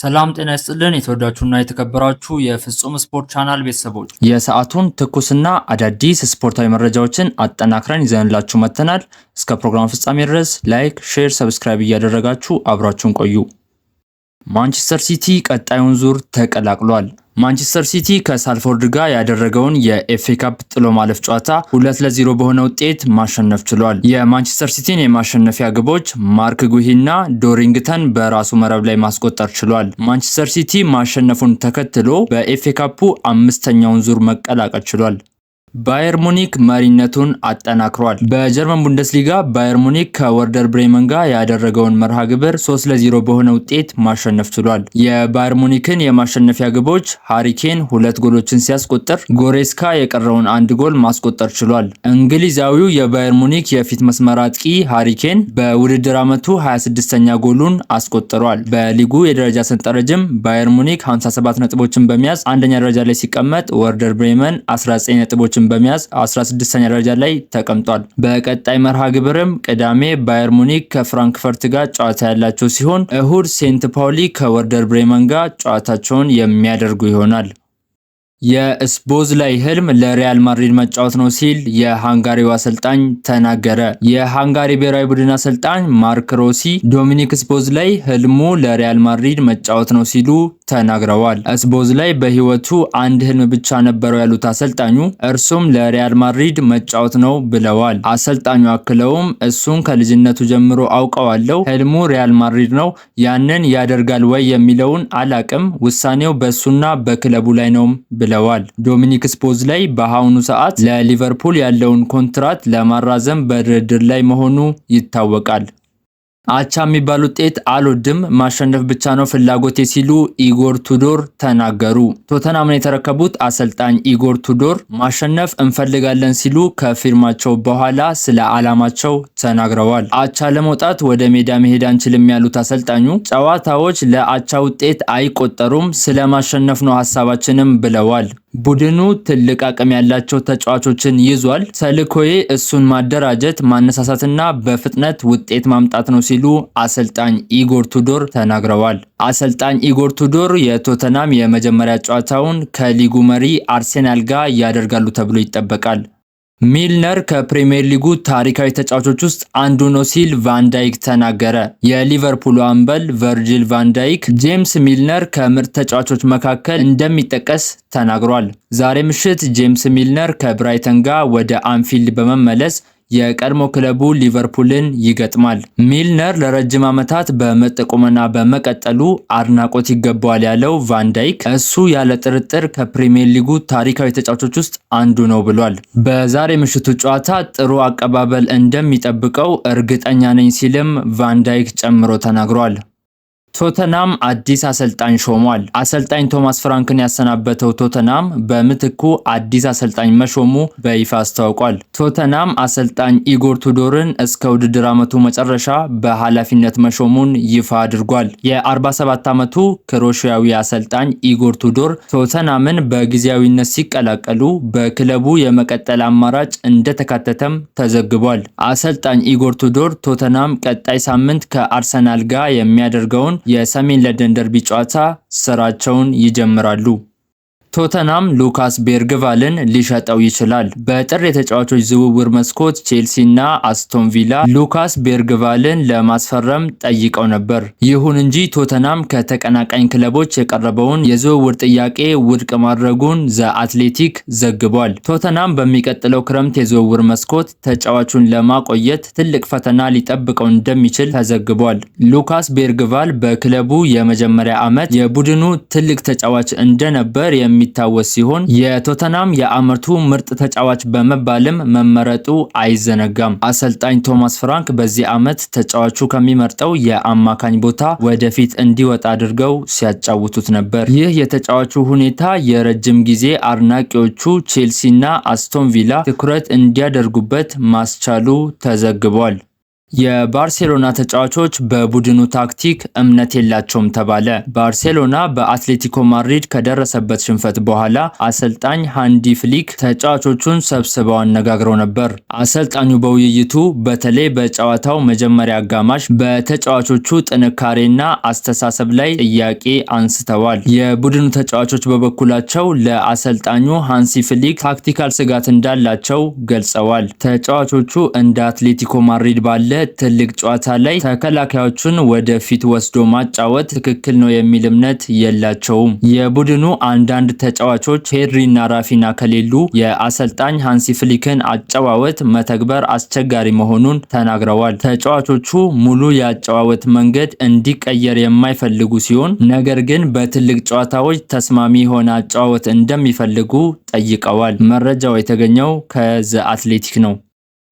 ሰላም ጤና ይስጥልን የተወዳችሁና የተከበራችሁ የፍጹም ስፖርት ቻናል ቤተሰቦች የሰዓቱን ትኩስና አዳዲስ ስፖርታዊ መረጃዎችን አጠናክረን ይዘንላችሁ መጥተናል። እስከ ፕሮግራም ፍጻሜ ድረስ ላይክ፣ ሼር፣ ሰብስክራይብ እያደረጋችሁ አብራችሁን ቆዩ። ማንቸስተር ሲቲ ቀጣዩን ዙር ተቀላቅሏል። ማንቸስተር ሲቲ ከሳልፎርድ ጋር ያደረገውን የኤፍኤ ካፕ ጥሎ ማለፍ ጨዋታ 2-0 በሆነ ውጤት ማሸነፍ ችሏል። የማንቸስተር ሲቲን የማሸነፊያ ግቦች ማርክ ጉሂና ዶሪንግተን በራሱ መረብ ላይ ማስቆጠር ችሏል። ማንቸስተር ሲቲ ማሸነፉን ተከትሎ በኤፍኤ ካፑ አምስተኛውን ዙር መቀላቀል ችሏል። ባየር ሙኒክ መሪነቱን አጠናክሯል። በጀርመን ቡንደስሊጋ ባየር ሙኒክ ከወርደር ብሬመን ጋር ያደረገውን መርሃ ግብር 3-0 በሆነ ውጤት ማሸነፍ ችሏል። የባየር ሙኒክን የማሸነፊያ ግቦች ሃሪኬን 2 ጎሎችን ሲያስቆጥር ጎሬስካ የቀረውን 1 ጎል ማስቆጠር ችሏል። እንግሊዛዊው የባየር ሙኒክ የፊት መስመር አጥቂ ሃሪኬን በውድድር ዓመቱ 26ኛ ጎሉን አስቆጥሯል። በሊጉ የደረጃ ሰንጠረዥም ባየር ሙኒክ 57 ነጥቦችን በመያዝ አንደኛ ደረጃ ላይ ሲቀመጥ ወርደር ብሬመን 19 ነጥቦችን በመያዝ 16ኛ ደረጃ ላይ ተቀምጧል። በቀጣይ መርሃ ግብርም ቅዳሜ ባየር ሙኒክ ከፍራንክፈርት ጋር ጨዋታ ያላቸው ሲሆን እሁድ ሴንት ፓውሊ ከወርደር ብሬመን ጋር ጨዋታቸውን የሚያደርጉ ይሆናል። የስፖዝላይ ህልም ለሪያል ማድሪድ መጫወት ነው ሲል የሃንጋሪው አሰልጣኝ ተናገረ። የሃንጋሪ ብሔራዊ ቡድን አሰልጣኝ ማርክ ሮሲ ዶሚኒክ ስፖዝላይ ህልሙ ለሪያል ማድሪድ መጫወት ነው ሲሉ ተናግረዋል። ስፖዝላይ በህይወቱ አንድ ህልም ብቻ ነበረው ያሉት አሰልጣኙ እርሱም ለሪያል ማድሪድ መጫወት ነው ብለዋል። አሰልጣኙ አክለውም እሱን ከልጅነቱ ጀምሮ አውቀዋለሁ፣ ህልሙ ሪያል ማድሪድ ነው፣ ያንን ያደርጋል ወይ የሚለውን አላቅም፣ ውሳኔው በሱና በክለቡ ላይ ነው ብለዋል። ዶሚኒክ ስፖዝላይ በአሁኑ ሰዓት ለሊቨርፑል ያለውን ኮንትራት ለማራዘም በድርድር ላይ መሆኑ ይታወቃል። አቻ የሚባል ውጤት አልወድም፣ ማሸነፍ ብቻ ነው ፍላጎቴ ሲሉ ኢጎር ቱዶር ተናገሩ። ቶተናምን የተረከቡት አሰልጣኝ ኢጎር ቱዶር ማሸነፍ እንፈልጋለን ሲሉ ከፊርማቸው በኋላ ስለ ዓላማቸው ተናግረዋል። አቻ ለመውጣት ወደ ሜዳ መሄድ አንችልም ያሉት አሰልጣኙ ጨዋታዎች ለአቻ ውጤት አይቆጠሩም፣ ስለ ማሸነፍ ነው ሐሳባችንም ብለዋል። ቡድኑ ትልቅ አቅም ያላቸው ተጫዋቾችን ይዟል። ተልዕኮዬ እሱን ማደራጀት፣ ማነሳሳትና በፍጥነት ውጤት ማምጣት ነው ሲሉ አሰልጣኝ ኢጎር ቱዶር ተናግረዋል። አሰልጣኝ ኢጎር ቱዶር የቶተናም የመጀመሪያ ጨዋታውን ከሊጉ መሪ አርሴናል ጋር ያደርጋሉ ተብሎ ይጠበቃል። ሚልነር ከፕሪሚየር ሊጉ ታሪካዊ ተጫዋቾች ውስጥ አንዱ ነው ሲል ቫንዳይክ ተናገረ። የሊቨርፑል አምበል ቨርጂል ቫንዳይክ ጄምስ ሚልነር ከምርጥ ተጫዋቾች መካከል እንደሚጠቀስ ተናግሯል። ዛሬ ምሽት ጄምስ ሚልነር ከብራይተን ጋር ወደ አንፊልድ በመመለስ የቀድሞ ክለቡ ሊቨርፑልን ይገጥማል። ሚልነር ለረጅም ዓመታት በምርጥ ቁመና በመቀጠሉ አድናቆት ይገባዋል ያለው ቫንዳይክ እሱ ያለ ጥርጥር ከፕሪሚየር ሊጉ ታሪካዊ ተጫዋቾች ውስጥ አንዱ ነው ብሏል። በዛሬ ምሽቱ ጨዋታ ጥሩ አቀባበል እንደሚጠብቀው እርግጠኛ ነኝ ሲልም ቫንዳይክ ጨምሮ ተናግሯል። ቶተናም አዲስ አሰልጣኝ ሾሟል። አሰልጣኝ ቶማስ ፍራንክን ያሰናበተው ቶተናም በምትኩ አዲስ አሰልጣኝ መሾሙ በይፋ አስታውቋል። ቶተናም አሰልጣኝ ኢጎር ቱዶርን እስከ ውድድር ዓመቱ መጨረሻ በኃላፊነት መሾሙን ይፋ አድርጓል። የ47 ዓመቱ ክሮሺያዊ አሰልጣኝ ኢጎር ቱዶር ቶተናምን በጊዜያዊነት ሲቀላቀሉ በክለቡ የመቀጠል አማራጭ እንደተካተተም ተዘግቧል። አሰልጣኝ ኢጎር ቱዶር ቶተናም ቀጣይ ሳምንት ከአርሰናል ጋር የሚያደርገውን የሰሜን ለንደን ደርቢ ጨዋታ ስራቸውን ይጀምራሉ። ቶተናም ሉካስ ቤርግቫልን ሊሸጠው ይችላል። በጥር የተጫዋቾች ዝውውር መስኮት ቼልሲና አስቶን ቪላ ሉካስ ቤርግቫልን ለማስፈረም ጠይቀው ነበር። ይሁን እንጂ ቶተናም ከተቀናቃኝ ክለቦች የቀረበውን የዝውውር ጥያቄ ውድቅ ማድረጉን ዘ አትሌቲክ ዘግቧል። ቶተናም በሚቀጥለው ክረምት የዝውውር መስኮት ተጫዋቹን ለማቆየት ትልቅ ፈተና ሊጠብቀው እንደሚችል ተዘግቧል። ሉካስ ቤርግቫል በክለቡ የመጀመሪያ ዓመት የቡድኑ ትልቅ ተጫዋች እንደነበር የሚታወስ ሲሆን የቶተናም የዓመቱ ምርጥ ተጫዋች በመባልም መመረጡ አይዘነጋም። አሰልጣኝ ቶማስ ፍራንክ በዚህ ዓመት ተጫዋቹ ከሚመርጠው የአማካኝ ቦታ ወደፊት እንዲወጣ አድርገው ሲያጫውቱት ነበር። ይህ የተጫዋቹ ሁኔታ የረጅም ጊዜ አድናቂዎቹ ቼልሲና አስቶን ቪላ ትኩረት እንዲያደርጉበት ማስቻሉ ተዘግቧል። የባርሴሎና ተጫዋቾች በቡድኑ ታክቲክ እምነት የላቸውም ተባለ። ባርሴሎና በአትሌቲኮ ማድሪድ ከደረሰበት ሽንፈት በኋላ አሰልጣኝ ሃንሲ ፍሊክ ተጫዋቾቹን ሰብስበው አነጋግረው ነበር። አሰልጣኙ በውይይቱ በተለይ በጨዋታው መጀመሪያ አጋማሽ በተጫዋቾቹ ጥንካሬና አስተሳሰብ ላይ ጥያቄ አንስተዋል። የቡድኑ ተጫዋቾች በበኩላቸው ለአሰልጣኙ ሃንሲ ፍሊክ ታክቲካል ስጋት እንዳላቸው ገልጸዋል። ተጫዋቾቹ እንደ አትሌቲኮ ማድሪድ ባለ ትልቅ ጨዋታ ላይ ተከላካዮቹን ወደፊት ወስዶ ማጫወት ትክክል ነው የሚል እምነት የላቸውም። የቡድኑ አንዳንድ ተጫዋቾች ፔድሪና ራፊና ከሌሉ የአሰልጣኝ ሃንሲ ፍሊክን አጨዋወት መተግበር አስቸጋሪ መሆኑን ተናግረዋል። ተጫዋቾቹ ሙሉ የአጨዋወት መንገድ እንዲቀየር የማይፈልጉ ሲሆን ነገር ግን በትልቅ ጨዋታዎች ተስማሚ የሆነ አጨዋወት እንደሚፈልጉ ጠይቀዋል። መረጃው የተገኘው ከዘ አትሌቲክ ነው።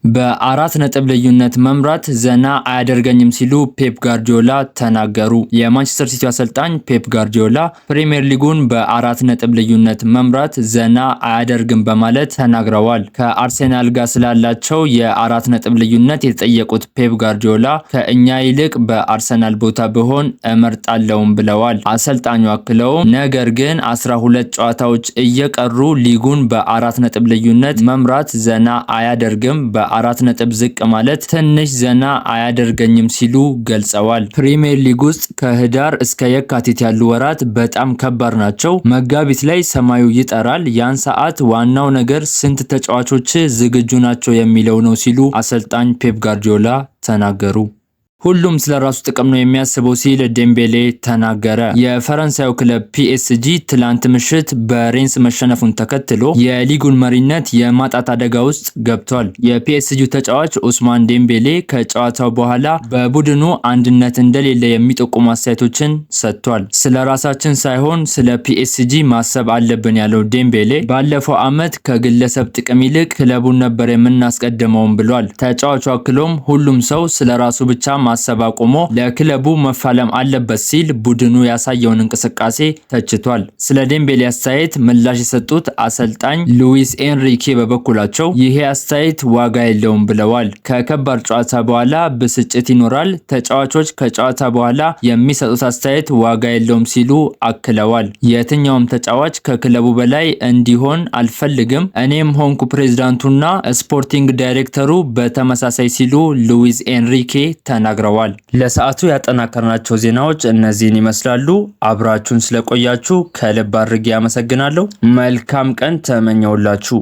በ4 ነጥብ ልዩነት መምራት ዘና አያደርገኝም ሲሉ ፔፕ ጋርዲዮላ ተናገሩ። የማንቸስተር ሲቲ አሰልጣኝ ፔፕ ጋርዲዮላ ፕሪሚየር ሊጉን በ4 ነጥብ ልዩነት መምራት ዘና አያደርግም በማለት ተናግረዋል። ከአርሴናል ጋር ስላላቸው የ4 ነጥብ ልዩነት የተጠየቁት ፔፕ ጋርዲዮላ ከእኛ ይልቅ በአርሰናል ቦታ ብሆን እመርጣለሁም ብለዋል። አሰልጣኙ አክለውም ነገር ግን 12 ጨዋታዎች እየቀሩ ሊጉን በ4 ነጥብ ልዩነት መምራት ዘና አያደርግም፣ በ4 ነጥብ ዝቅ ማለት ትንሽ ዘና አያደርገኝም ሲሉ ገልጸዋል። ፕሪሚየር ሊግ ውስጥ ከህዳር እስከ የካቲት ያሉ ወራት በጣም ከባድ ናቸው። መጋቢት ላይ ሰማዩ ይጠራል። ያን ሰዓት ዋናው ነገር ስንት ተጫዋቾች ዝግጁ ናቸው የሚለው ነው ሲሉ አሰልጣኝ ፔፕ ጋርዲዮላ ተናገሩ። ሁሉም ስለራሱ ጥቅም ነው የሚያስበው ሲል ዴምቤሌ ተናገረ። የፈረንሳዩ ክለብ ፒኤስጂ ትላንት ምሽት በሬንስ መሸነፉን ተከትሎ የሊጉን መሪነት የማጣት አደጋ ውስጥ ገብቷል። የፒኤስጂው ተጫዋች ኡስማን ዴምቤሌ ከጨዋታው በኋላ በቡድኑ አንድነት እንደሌለ የሚጠቁሙ አስተያየቶችን ሰጥቷል። ስለራሳችን ሳይሆን ስለ ፒኤስጂ ማሰብ አለብን ያለው ዴምቤሌ ባለፈው ዓመት ከግለሰብ ጥቅም ይልቅ ክለቡን ነበር የምናስቀድመውም ብሏል። ተጫዋቹ አክሎም ሁሉም ሰው ስለራሱ ብቻ ማሰብ አቁሞ ለክለቡ መፋለም አለበት ሲል ቡድኑ ያሳየውን እንቅስቃሴ ተችቷል። ስለ ዴምቤሌ አስተያየት ምላሽ የሰጡት አሰልጣኝ ሉዊስ ኤንሪኬ በበኩላቸው ይሄ አስተያየት ዋጋ የለውም ብለዋል። ከከባድ ጨዋታ በኋላ ብስጭት ይኖራል። ተጫዋቾች ከጨዋታ በኋላ የሚሰጡት አስተያየት ዋጋ የለውም ሲሉ አክለዋል። የትኛውም ተጫዋች ከክለቡ በላይ እንዲሆን አልፈልግም፣ እኔም ሆንኩ ፕሬዝዳንቱና ስፖርቲንግ ዳይሬክተሩ በተመሳሳይ ሲሉ ሉዊስ ኤንሪኬ ተናግረዋል። ለሰዓቱ ያጠናከርናቸው ዜናዎች እነዚህን ይመስላሉ። አብራችሁን ስለቆያችሁ ከልብ አድርጌ አመሰግናለሁ። መልካም ቀን ተመኘውላችሁ።